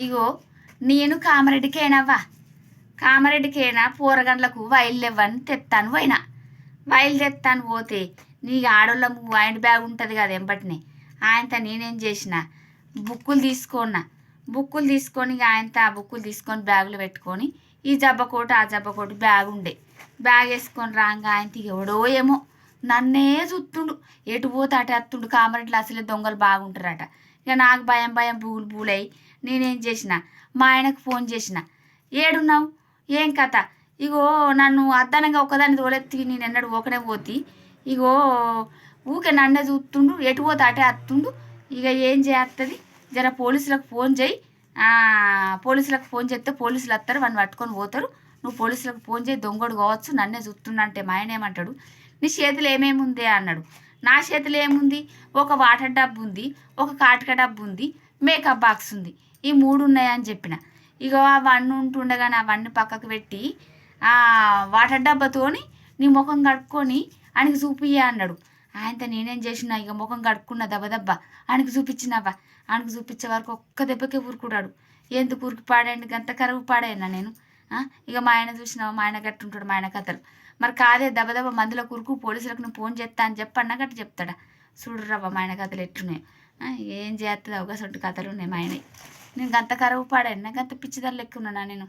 ఇగో నేను కామారెడ్డికేనావా, కామారెడ్డికేనా పోరగండ్లకు వైలు లేవని తెత్తాను పోయినా. వైలు తెత్తాను పోతే నీ ఆడోళ్ళ వైండ్ బ్యాగ్ ఉంటుంది కదా ఎంబటిని, ఆయనతో నేనేం చేసిన బుక్కులు తీసుకొని ఆయనతో ఆ బుక్కులు తీసుకొని బ్యాగులో పెట్టుకొని ఈ జబ్బకోటి ఆ జబ్బకోటి బ్యాగ్ ఉండే, బ్యాగ్ వేసుకొని రాగా ఆయనకి ఎవడో ఏమో నన్నే చూస్తుండు, ఎటు పోతే అటే వస్తుండు. కామారెడ్డిలో అసలే దొంగలు బాగుంటారట. ఇక నాకు భయం బూలై నేనేం చేసిన మా ఆయనకు ఫోన్ చేసిన, ఏడున్నావు ఏం కథ, ఇగో నన్ను అద్దానంగా ఒకదాన్ని తోలెత్తి నేను ఎన్నడు ఒకనే పోతి, ఇగో ఊకే నన్నే చూస్తుండు, ఎటు పోతే అటే వస్తుండు. ఇక ఏం చేస్తుంది, జర పోలీసులకు ఫోన్ చేయి, పోలీసులకు ఫోన్ చేస్తే పోలీసులు వస్తారు, వాడిని పట్టుకొని పోతారు. నువ్వు పోలీసులకు ఫోన్ చేయి, దొంగడు కావచ్చు నన్నే చూస్తుండంటే మా ఆయన ఏమంటాడు, నీ చేతిలో ఏమేమి ఉంది అన్నాడు. నా చేతిలో ఏముంది, ఒక వాటర్ డబ్బు ఉంది, ఒక కాటిక డబ్బు ఉంది, మేకప్ బాక్స్ ఉంది, ఈ 3 ఉన్నాయని చెప్పిన. ఇగో అవన్నీ ఉంటుండగానే అవన్నీ పక్కకు పెట్టి వాటర్ డబ్బాతోని నీ ముఖం కడుక్కొని ఆయనకి చూపియ్యా అన్నాడు. ఆయనతో నేనేం చేసిన, ఇక ముఖం కడుక్కున్న దెబ్బ ఆయనకు చూపించినవ్వా. ఆయనకు చూపించే వరకు ఒక్క దెబ్బకే ఊరుకున్నాడు. ఎందుకు ఊరికి పాడాయండి, గంత కరువు పాడాయన్నా నేను. ఇక మా ఆయన చూసినావా, మా ఆయన గట్టుంటాడు, మా ఆయన కథలు. మరి కాదే దెబ్బ మందులో కురుకు, పోలీసులకు నువ్వు ఫోన్ చేస్తా అని చెప్పన్నా గట్టి చెప్తాడా. చూడురవ్వ మా ఆయన కథలు ఎట్లున్నాయి. ఏం చేస్తుంది అవకాశం కథలు ఉన్నాయి మా ఆయన. నేను గంత కరువు పాడాను, నాకు గంత పిచ్చిదారు లెక్క ఉన్నానా నేను.